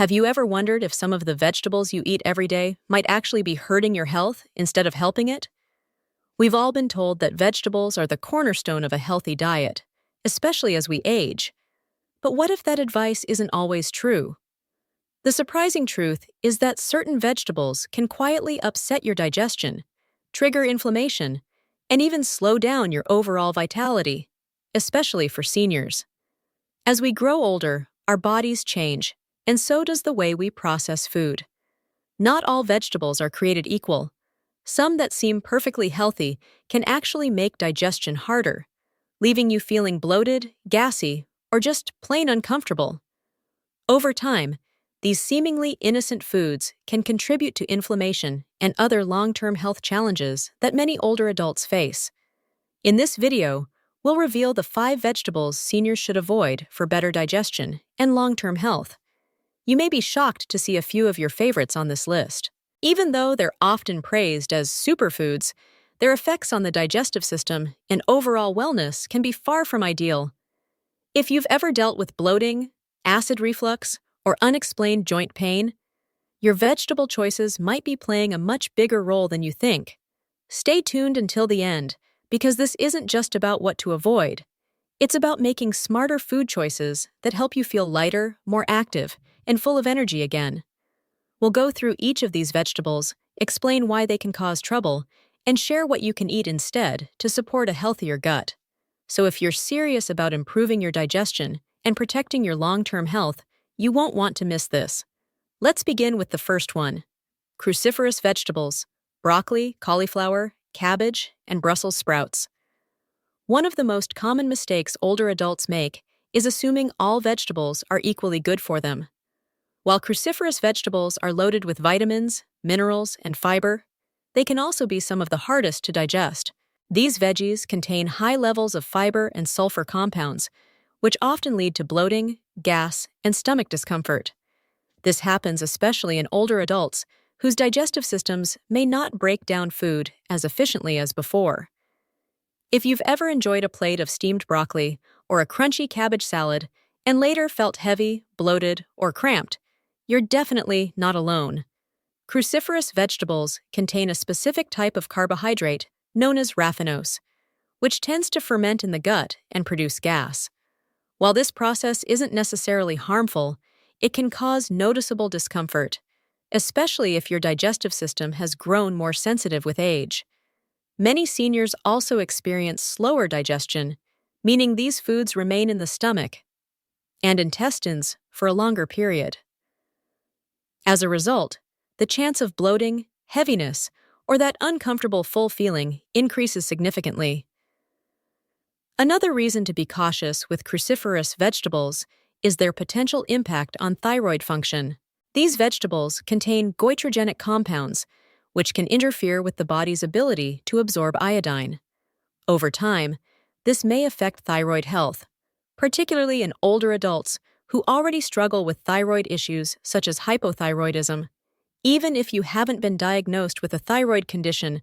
Have you ever wondered if some of the vegetables you eat every day might actually be hurting your health instead of helping it? We've all been told that vegetables are the cornerstone of a healthy diet, especially as we age. But what if that advice isn't always true? The surprising truth is that certain vegetables can quietly upset your digestion, trigger inflammation, and even slow down your overall vitality, especially for seniors. As we grow older, our bodies change, and so does the way we process food. Not all vegetables are created equal. Some that seem perfectly healthy can actually make digestion harder, leaving you feeling bloated, gassy, or just plain uncomfortable. Over time, these seemingly innocent foods can contribute to inflammation and other long-term health challenges that many older adults face. In this video, we'll reveal the 5 vegetables seniors should avoid for better digestion and long-term health. You may be shocked to see a few of your favorites on this list. Even though they're often praised as superfoods, their effects on the digestive system and overall wellness can be far from ideal. If you've ever dealt with bloating, acid reflux, or unexplained joint pain, your vegetable choices might be playing a much bigger role than you think. Stay tuned until the end, because this isn't just about what to avoid. It's about making smarter food choices that help you feel lighter, more active, and full of energy again. We'll go through each of these vegetables, explain why they can cause trouble, and share what you can eat instead to support a healthier gut. So if you're serious about improving your digestion and protecting your long-term health, you won't want to miss this. Let's begin with the first one: cruciferous vegetables, broccoli, cauliflower, cabbage, and Brussels sprouts. One of the most common mistakes older adults make is assuming all vegetables are equally good for them. While cruciferous vegetables are loaded with vitamins, minerals, and fiber, they can also be some of the hardest to digest. These veggies contain high levels of fiber and sulfur compounds, which often lead to bloating, gas, and stomach discomfort. This happens especially in older adults whose digestive systems may not break down food as efficiently as before. If you've ever enjoyed a plate of steamed broccoli or a crunchy cabbage salad and later felt heavy, bloated, or cramped, you're definitely not alone. Cruciferous vegetables contain a specific type of carbohydrate known as raffinose, which tends to ferment in the gut and produce gas. While this process isn't necessarily harmful, it can cause noticeable discomfort, especially if your digestive system has grown more sensitive with age. Many seniors also experience slower digestion, meaning these foods remain in the stomach and intestines for a longer period. As a result, the chance of bloating, heaviness, or that uncomfortable full feeling increases significantly. Another reason to be cautious with cruciferous vegetables is their potential impact on thyroid function. These vegetables contain goitrogenic compounds, which can interfere with the body's ability to absorb iodine. Over time, this may affect thyroid health, particularly in older adults who already struggle with thyroid issues such as hypothyroidism. Even if you haven't been diagnosed with a thyroid condition,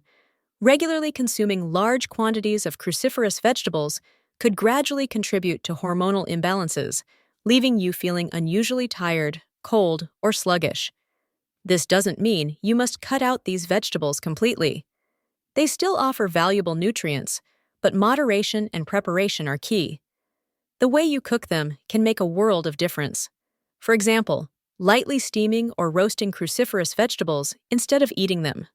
regularly consuming large quantities of cruciferous vegetables could gradually contribute to hormonal imbalances, leaving you feeling unusually tired, cold, or sluggish. This doesn't mean you must cut out these vegetables completely. They still offer valuable nutrients, but moderation and preparation are key. The way you cook them can make a world of difference. For example, lightly steaming or roasting cruciferous vegetables instead of eating them.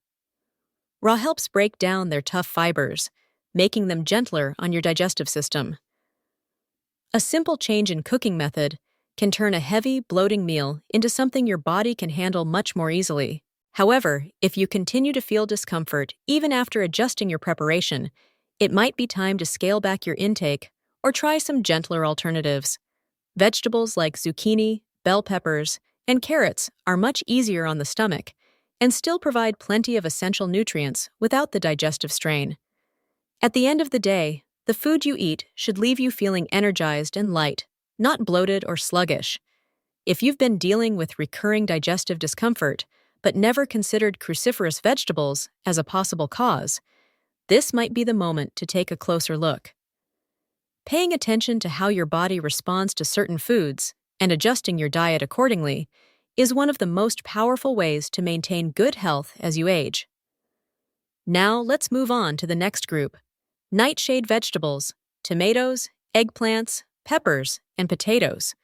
Raw helps break down their tough fibers, making them gentler on your digestive system. A simple change in cooking method can turn a heavy, bloating meal into something your body can handle much more easily. However, if you continue to feel discomfort even after adjusting your preparation, it might be time to scale back your intake or try some gentler alternatives. Vegetables like zucchini, bell peppers, and carrots are much easier on the stomach and still provide plenty of essential nutrients without the digestive strain. At the end of the day, the food you eat should leave you feeling energized and light, not bloated or sluggish. If you've been dealing with recurring digestive discomfort but never considered cruciferous vegetables as a possible cause, this might be the moment to take a closer look. Paying attention to how your body responds to certain foods and adjusting your diet accordingly is one of the most powerful ways to maintain good health as you age. Now let's move on to the next group: nightshade vegetables, tomatoes, eggplants, peppers, and potatoes.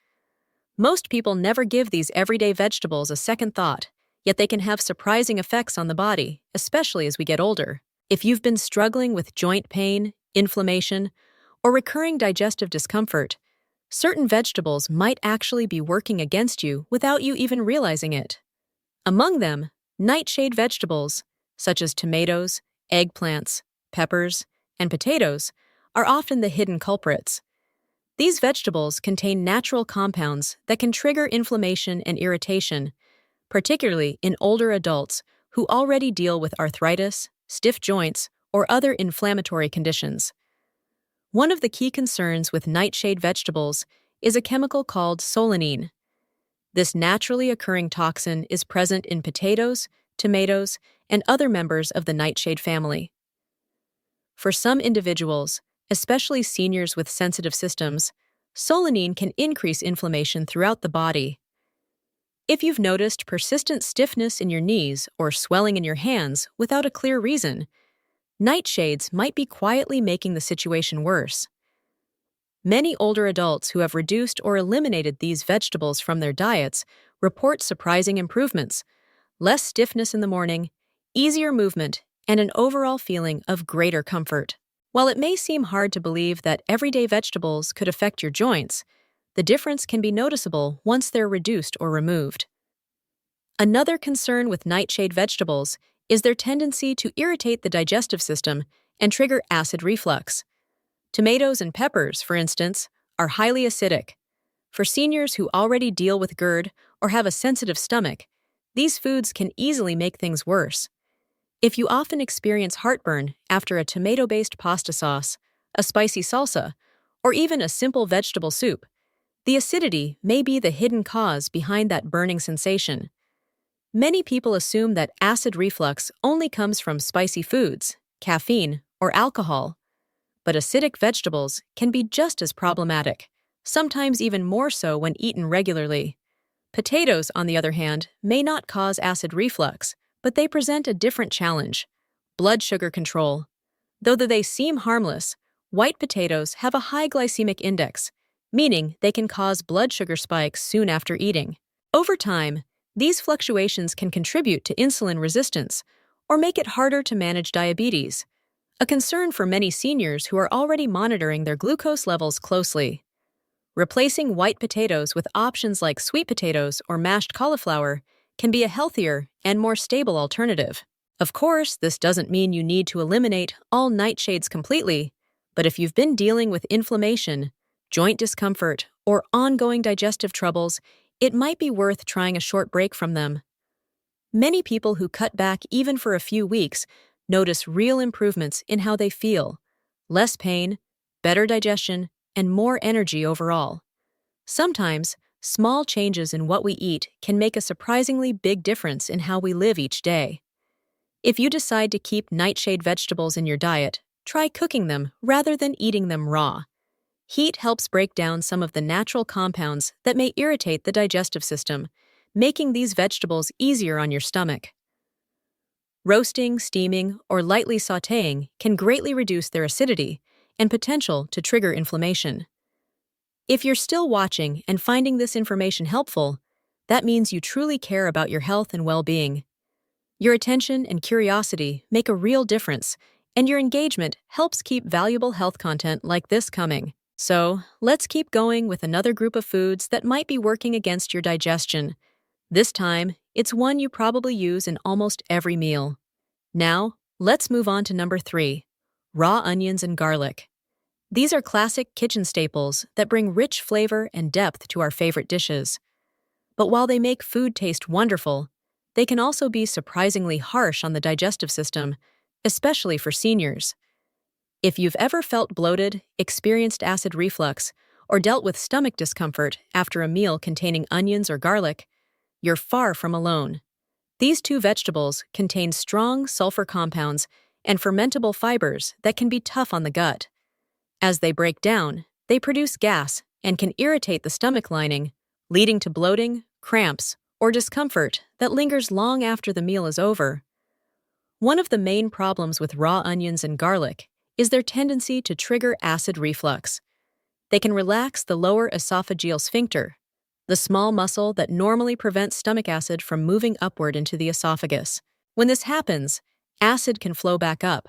Most people never give these everyday vegetables a second thought, yet they can have surprising effects on the body, especially as we get older. If you've been struggling with joint pain, inflammation, or recurring digestive discomfort, certain vegetables might actually be working against you without you even realizing it. Among them, nightshade vegetables, such as tomatoes, eggplants, peppers, and potatoes, are often the hidden culprits. These vegetables contain natural compounds that can trigger inflammation and irritation, particularly in older adults who already deal with arthritis, stiff joints, or other inflammatory conditions. One of the key concerns with nightshade vegetables is a chemical called solanine. This naturally occurring toxin is present in potatoes, tomatoes, and other members of the nightshade family. For some individuals, especially seniors with sensitive systems, solanine can increase inflammation throughout the body. If you've noticed persistent stiffness in your knees or swelling in your hands without a clear reason, nightshades might be quietly making the situation worse. Many older adults who have reduced or eliminated these vegetables from their diets report surprising improvements: less stiffness in the morning, easier movement, and an overall feeling of greater comfort. While it may seem hard to believe that everyday vegetables could affect your joints, the difference can be noticeable once they're reduced or removed. Another concern with nightshade vegetables is their tendency to irritate the digestive system and trigger acid reflux. Tomatoes and peppers, for instance, are highly acidic. For seniors who already deal with GERD or have a sensitive stomach, these foods can easily make things worse. If you often experience heartburn after a tomato-based pasta sauce, a spicy salsa, or even a simple vegetable soup, the acidity may be the hidden cause behind that burning sensation. Many people assume that acid reflux only comes from spicy foods, caffeine, or alcohol. But acidic vegetables can be just as problematic, sometimes even more so when eaten regularly. Potatoes, on the other hand, may not cause acid reflux, but they present a different challenge: blood sugar control. Though they seem harmless, white potatoes have a high glycemic index, meaning they can cause blood sugar spikes soon after eating. Over time, these fluctuations can contribute to insulin resistance or make it harder to manage diabetes, a concern for many seniors who are already monitoring their glucose levels closely. Replacing white potatoes with options like sweet potatoes or mashed cauliflower can be a healthier and more stable alternative. Of course, this doesn't mean you need to eliminate all nightshades completely, but if you've been dealing with inflammation, joint discomfort, or ongoing digestive troubles, it might be worth trying a short break from them. Many people who cut back even for a few weeks notice real improvements in how they feel: less pain, better digestion, and more energy overall. Sometimes, small changes in what we eat can make a surprisingly big difference in how we live each day. If you decide to keep nightshade vegetables in your diet, try cooking them rather than eating them raw. Heat helps break down some of the natural compounds that may irritate the digestive system, making these vegetables easier on your stomach. Roasting, steaming, or lightly sautéing can greatly reduce their acidity and potential to trigger inflammation. If you're still watching and finding this information helpful, that means you truly care about your health and well-being. Your attention and curiosity make a real difference, and your engagement helps keep valuable health content like this coming. So, let's keep going with another group of foods that might be working against your digestion. This time, it's one you probably use in almost every meal. Now, let's move on to number 3: raw onions and garlic. These are classic kitchen staples that bring rich flavor and depth to our favorite dishes. But while they make food taste wonderful, they can also be surprisingly harsh on the digestive system, especially for seniors. If you've ever felt bloated, experienced acid reflux, or dealt with stomach discomfort after a meal containing onions or garlic, you're far from alone. These two vegetables contain strong sulfur compounds and fermentable fibers that can be tough on the gut. As they break down, they produce gas and can irritate the stomach lining, leading to bloating, cramps, or discomfort that lingers long after the meal is over. One of the main problems with raw onions and garlic is their tendency to trigger acid reflux. They can relax the lower esophageal sphincter, the small muscle that normally prevents stomach acid from moving upward into the esophagus. When this happens, acid can flow back up,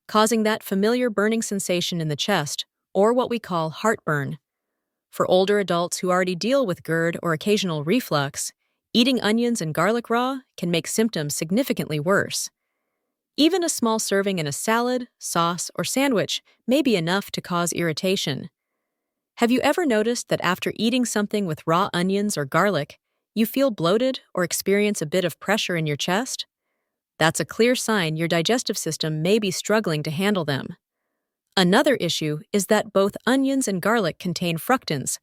causing that familiar burning sensation in the chest, or what we call heartburn. For older adults who already deal with GERD or occasional reflux, eating onions and garlic raw can make symptoms significantly worse. Even a small serving in a salad, sauce, or sandwich may be enough to cause irritation. Have you ever noticed that after eating something with raw onions or garlic, you feel bloated or experience a bit of pressure in your chest? That's a clear sign your digestive system may be struggling to handle them. Another issue is that both onions and garlic contain fructans,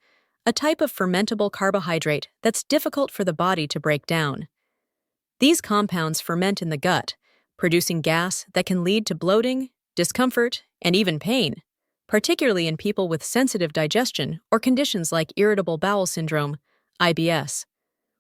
a type of fermentable carbohydrate that's difficult for the body to break down. These compounds ferment in the gut, producing gas that can lead to bloating, discomfort, and even pain, particularly in people with sensitive digestion or conditions like irritable bowel syndrome, IBS.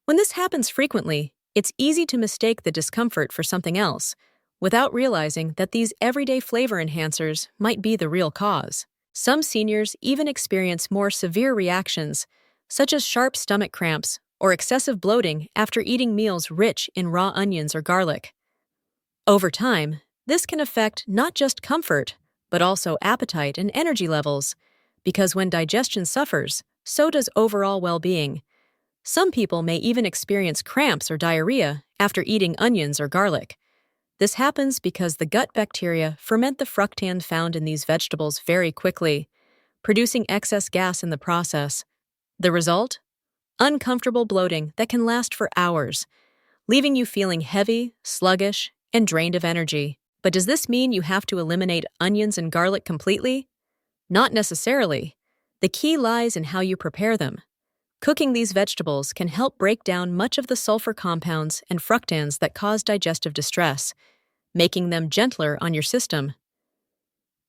When this happens frequently, it's easy to mistake the discomfort for something else, without realizing that these everyday flavor enhancers might be the real cause. Some seniors even experience more severe reactions, such as sharp stomach cramps or excessive bloating after eating meals rich in raw onions or garlic. Over time, this can affect not just comfort, but also appetite and energy levels, because when digestion suffers, so does overall well-being. Some people may even experience cramps or diarrhea after eating onions or garlic. This happens because the gut bacteria ferment the fructan found in these vegetables very quickly, producing excess gas in the process. The result? Uncomfortable bloating that can last for hours, leaving you feeling heavy, sluggish, and drained of energy. But does this mean you have to eliminate onions and garlic completely? Not necessarily. The key lies in how you prepare them. Cooking these vegetables can help break down much of the sulfur compounds and fructans that cause digestive distress, making them gentler on your system.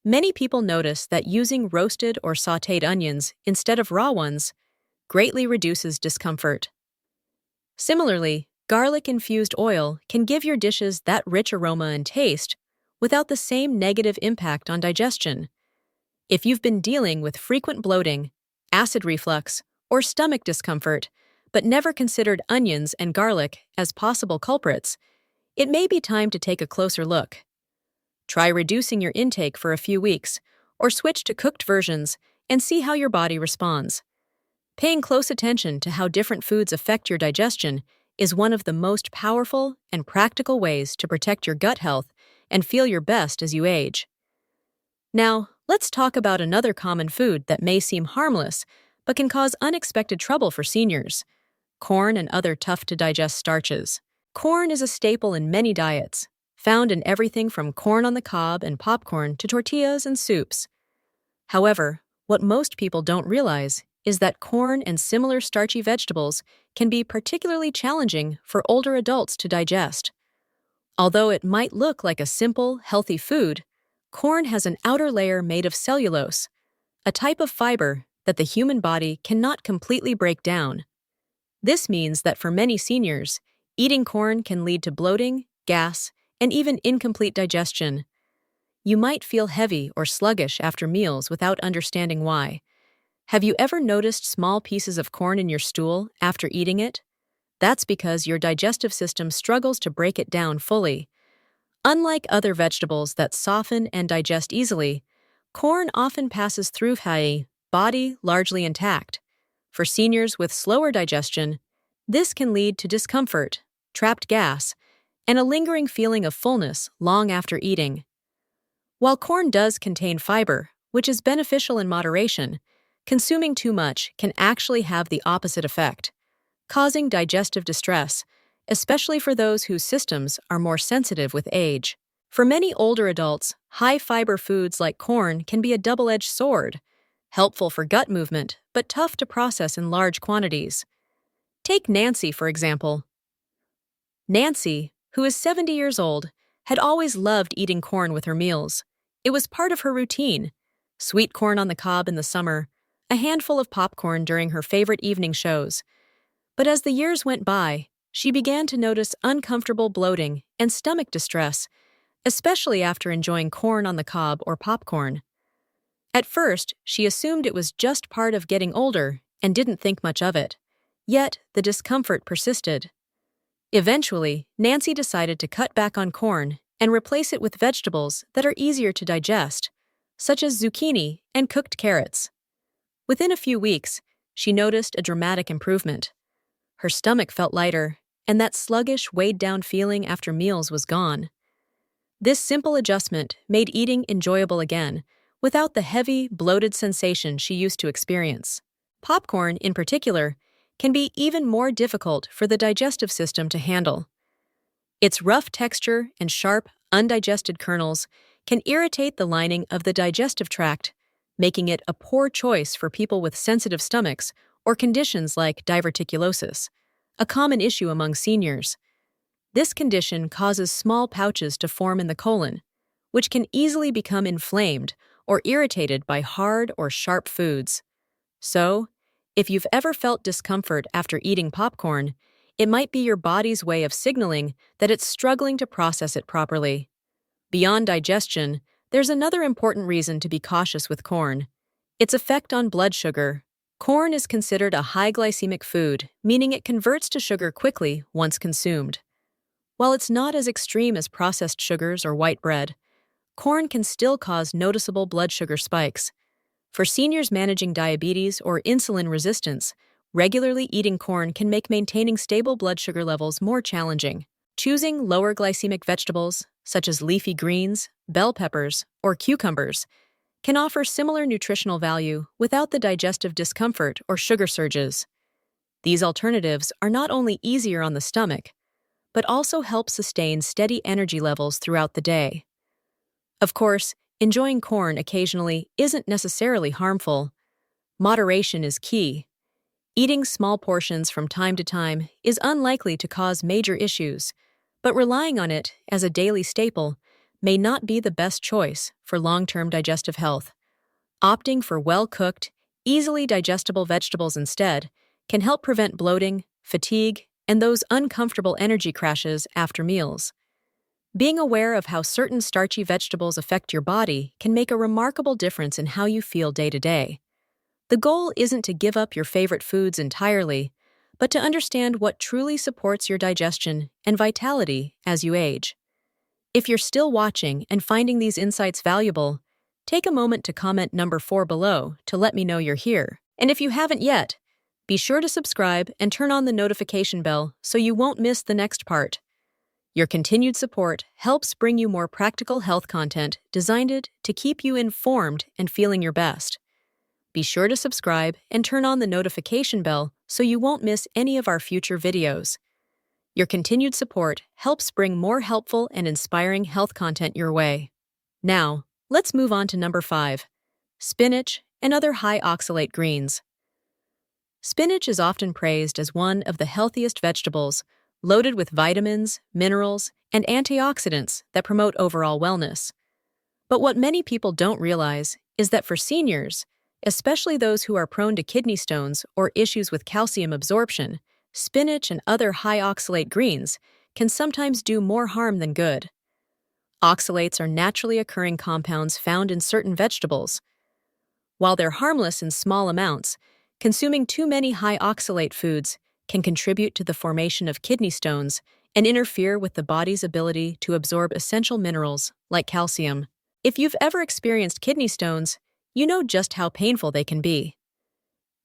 Many people notice that using roasted or sautéed onions instead of raw ones greatly reduces discomfort. Similarly, garlic-infused oil can give your dishes that rich aroma and taste without the same negative impact on digestion. If you've been dealing with frequent bloating, acid reflux, or stomach discomfort, but never considered onions and garlic as possible culprits, it may be time to take a closer look. Try reducing your intake for a few weeks, or switch to cooked versions and see how your body responds. Paying close attention to how different foods affect your digestion is one of the most powerful and practical ways to protect your gut health and feel your best as you age. Now, let's talk about another common food that may seem harmless but can cause unexpected trouble for seniors: corn and other tough-to-digest starches. Corn is a staple in many diets, found in everything from corn on the cob and popcorn to tortillas and soups. However, what most people don't realize is that corn and similar starchy vegetables can be particularly challenging for older adults to digest. Although it might look like a simple, healthy food, corn has an outer layer made of cellulose, a type of fiber that the human body cannot completely break down. This means that for many seniors, eating corn can lead to bloating, gas, and even incomplete digestion. You might feel heavy or sluggish after meals without understanding why. Have you ever noticed small pieces of corn in your stool after eating it? That's because your digestive system struggles to break it down fully. Unlike other vegetables that soften and digest easily, corn often passes through the body largely intact. For seniors with slower digestion, this can lead to discomfort, trapped gas, and a lingering feeling of fullness long after eating. While corn does contain fiber, which is beneficial in moderation, consuming too much can actually have the opposite effect, causing digestive distress, especially for those whose systems are more sensitive with age. For many older adults, high-fiber foods like corn can be a double-edged sword, helpful for gut movement, but tough to process in large quantities. Take Nancy, for example. Nancy, who is 70 years old, had always loved eating corn with her meals. It was part of her routine: sweet corn on the cob in the summer, a handful of popcorn during her favorite evening shows. But as the years went by, she began to notice uncomfortable bloating and stomach distress, especially after enjoying corn on the cob or popcorn. At first, she assumed it was just part of getting older and didn't think much of it. Yet, the discomfort persisted. Eventually, Nancy decided to cut back on corn and replace it with vegetables that are easier to digest, such as zucchini and cooked carrots. Within a few weeks, she noticed a dramatic improvement. Her stomach felt lighter, and that sluggish, weighed-down feeling after meals was gone. This simple adjustment made eating enjoyable again, without the heavy, bloated sensation she used to experience. Popcorn, in particular, can be even more difficult for the digestive system to handle. Its rough texture and sharp, undigested kernels can irritate the lining of the digestive tract, making it a poor choice for people with sensitive stomachs or conditions like diverticulosis, a common issue among seniors. This condition causes small pouches to form in the colon, which can easily become inflamed or irritated by hard or sharp foods. So, if you've ever felt discomfort after eating popcorn, it might be your body's way of signaling that it's struggling to process it properly. Beyond digestion, there's another important reason to be cautious with corn: its effect on blood sugar. Corn is considered a high glycemic food, meaning it converts to sugar quickly once consumed. While it's not as extreme as processed sugars or white bread, corn can still cause noticeable blood sugar spikes. For seniors managing diabetes or insulin resistance, regularly eating corn can make maintaining stable blood sugar levels more challenging. Choosing lower glycemic vegetables, such as leafy greens, bell peppers, or cucumbers, can offer similar nutritional value without the digestive discomfort or sugar surges. These alternatives are not only easier on the stomach, but also help sustain steady energy levels throughout the day. Of course, enjoying corn occasionally isn't necessarily harmful. Moderation is key. Eating small portions from time to time is unlikely to cause major issues, but relying on it as a daily staple may not be the best choice for long-term digestive health. Opting for well-cooked, easily digestible vegetables instead can help prevent bloating, fatigue, and those uncomfortable energy crashes after meals. Being aware of how certain starchy vegetables affect your body can make a remarkable difference in how you feel day to day. The goal isn't to give up your favorite foods entirely, but to understand what truly supports your digestion and vitality as you age. If you're still watching and finding these insights valuable, take a moment to comment number 4 below to let me know you're here. And if you haven't yet, be sure to subscribe and turn on the notification bell so you won't miss the next part. Your continued support helps bring you more practical health content designed to keep you informed and feeling your best. Be sure to subscribe and turn on the notification bell so you won't miss any of our future videos. Your continued support helps bring more helpful and inspiring health content your way. Now, let's move on to number 5, spinach and other high oxalate greens. Spinach is often praised as one of the healthiest vegetables, loaded with vitamins, minerals, and antioxidants that promote overall wellness. But what many people don't realize is that for seniors, especially those who are prone to kidney stones or issues with calcium absorption, spinach and other high oxalate greens can sometimes do more harm than good. Oxalates are naturally occurring compounds found in certain vegetables. While they're harmless in small amounts, consuming too many high oxalate foods can contribute to the formation of kidney stones and interfere with the body's ability to absorb essential minerals like calcium. If you've ever experienced kidney stones, you know just how painful they can be.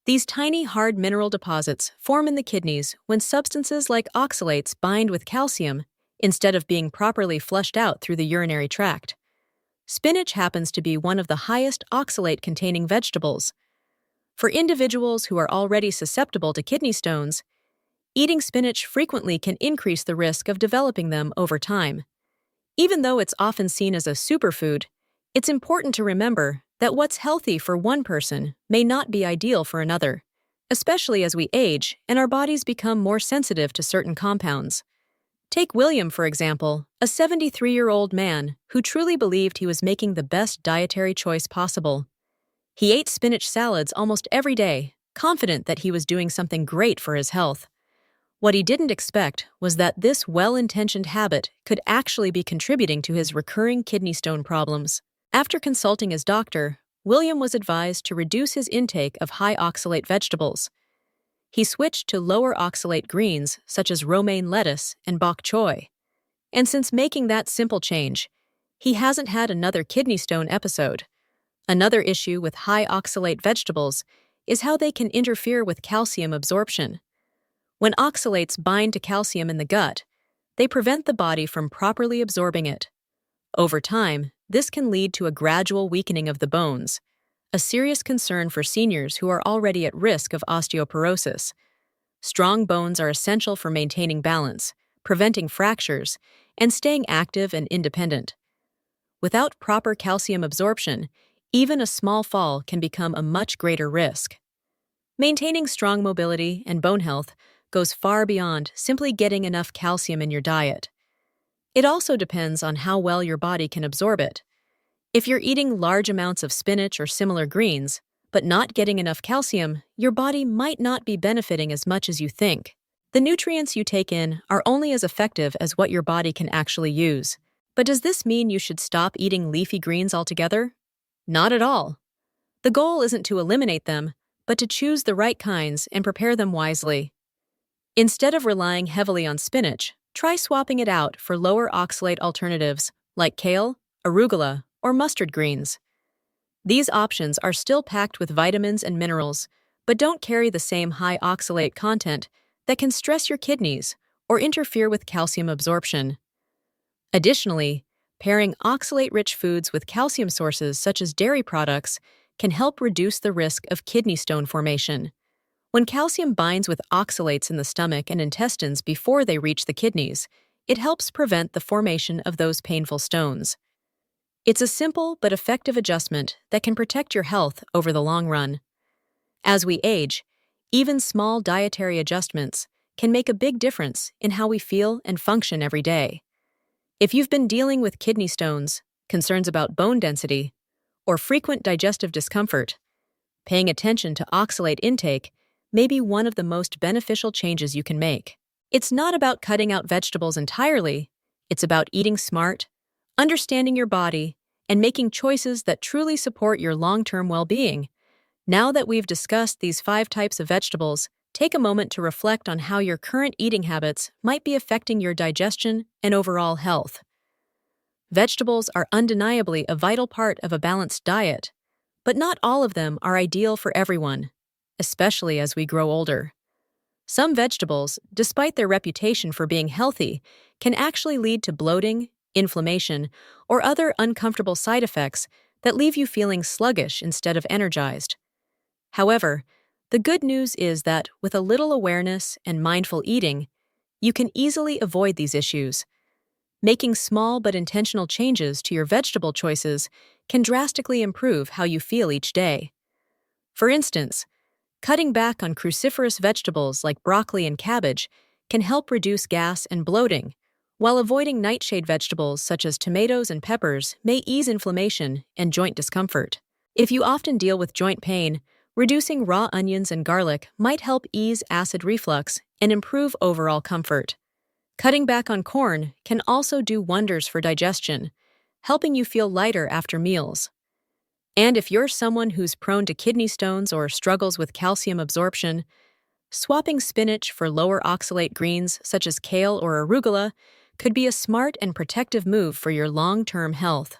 These tiny, hard mineral deposits form in the kidneys when substances like oxalates bind with calcium instead of being properly flushed out through the urinary tract. Spinach happens to be one of the highest oxalate-containing vegetables. For individuals who are already susceptible to kidney stones, eating spinach frequently can increase the risk of developing them over time. Even though it's often seen as a superfood, it's important to remember that what's healthy for one person may not be ideal for another, especially as we age and our bodies become more sensitive to certain compounds. Take William, for example, a 73-year-old man who truly believed he was making the best dietary choice possible. He ate spinach salads almost every day, confident that he was doing something great for his health. What he didn't expect was that this well-intentioned habit could actually be contributing to his recurring kidney stone problems. After consulting his doctor, William was advised to reduce his intake of high oxalate vegetables. He switched to lower oxalate greens such as romaine lettuce and bok choy. And since making that simple change, he hasn't had another kidney stone episode. Another issue with high oxalate vegetables is how they can interfere with calcium absorption. When oxalates bind to calcium in the gut, they prevent the body from properly absorbing it. Over time, this can lead to a gradual weakening of the bones, a serious concern for seniors who are already at risk of osteoporosis. Strong bones are essential for maintaining balance, preventing fractures, and staying active and independent. Without proper calcium absorption, even a small fall can become a much greater risk. Maintaining strong mobility and bone health goes far beyond simply getting enough calcium in your diet. It also depends on how well your body can absorb it. If you're eating large amounts of spinach or similar greens, but not getting enough calcium, your body might not be benefiting as much as you think. The nutrients you take in are only as effective as what your body can actually use. But does this mean you should stop eating leafy greens altogether? Not at all. The goal isn't to eliminate them, but to choose the right kinds and prepare them wisely. Instead of relying heavily on spinach, try swapping it out for lower oxalate alternatives like kale, arugula, or mustard greens. These options are still packed with vitamins and minerals, but don't carry the same high oxalate content that can stress your kidneys or interfere with calcium absorption. Additionally, pairing oxalate-rich foods with calcium sources such as dairy products can help reduce the risk of kidney stone formation. When calcium binds with oxalates in the stomach and intestines before they reach the kidneys, it helps prevent the formation of those painful stones. It's a simple but effective adjustment that can protect your health over the long run. As we age, even small dietary adjustments can make a big difference in how we feel and function every day. If you've been dealing with kidney stones, concerns about bone density, or frequent digestive discomfort, paying attention to oxalate intake may be one of the most beneficial changes you can make. It's not about cutting out vegetables entirely, it's about eating smart, understanding your body, and making choices that truly support your long-term well-being. Now that we've discussed these 5 types of vegetables, take a moment to reflect on how your current eating habits might be affecting your digestion and overall health. Vegetables are undeniably a vital part of a balanced diet, but not all of them are ideal for everyone, especially as we grow older. Some vegetables, despite their reputation for being healthy, can actually lead to bloating, inflammation, or other uncomfortable side effects that leave you feeling sluggish instead of energized. However, the good news is that with a little awareness and mindful eating, you can easily avoid these issues. Making small but intentional changes to your vegetable choices can drastically improve how you feel each day. For instance, cutting back on cruciferous vegetables like broccoli and cabbage can help reduce gas and bloating, while avoiding nightshade vegetables such as tomatoes and peppers may ease inflammation and joint discomfort. If you often deal with joint pain, reducing raw onions and garlic might help ease acid reflux and improve overall comfort. Cutting back on corn can also do wonders for digestion, helping you feel lighter after meals. And if you're someone who's prone to kidney stones or struggles with calcium absorption, swapping spinach for lower oxalate greens such as kale or arugula could be a smart and protective move for your long-term health.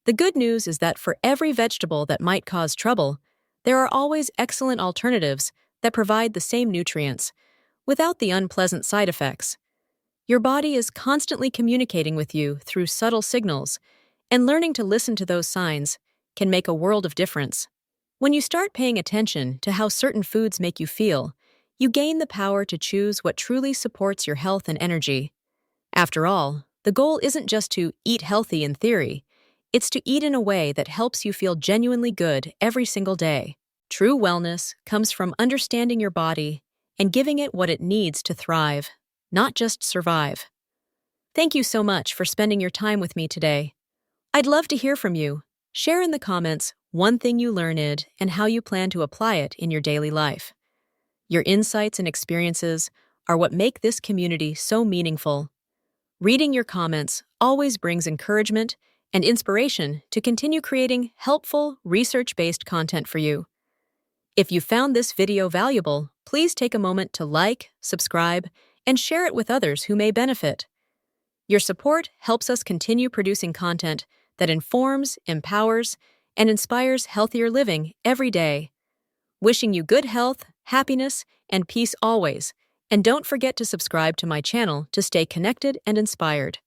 The good news is that for every vegetable that might cause trouble, there are always excellent alternatives that provide the same nutrients, without the unpleasant side effects. Your body is constantly communicating with you through subtle signals, and learning to listen to those signs can make a world of difference. When you start paying attention to how certain foods make you feel, you gain the power to choose what truly supports your health and energy. After all, the goal isn't just to eat healthy in theory, it's to eat in a way that helps you feel genuinely good every single day. True wellness comes from understanding your body and giving it what it needs to thrive, not just survive. Thank you so much for spending your time with me today. I'd love to hear from you. Share in the comments one thing you learned and how you plan to apply it in your daily life. Your insights and experiences are what make this community so meaningful. Reading your comments always brings encouragement and inspiration to continue creating helpful, research-based content for you. If you found this video valuable, please take a moment to like, subscribe, and share it with others who may benefit. Your support helps us continue producing content that informs, empowers, and inspires healthier living every day. Wishing you good health, happiness, and peace always. And don't forget to subscribe to my channel to stay connected and inspired.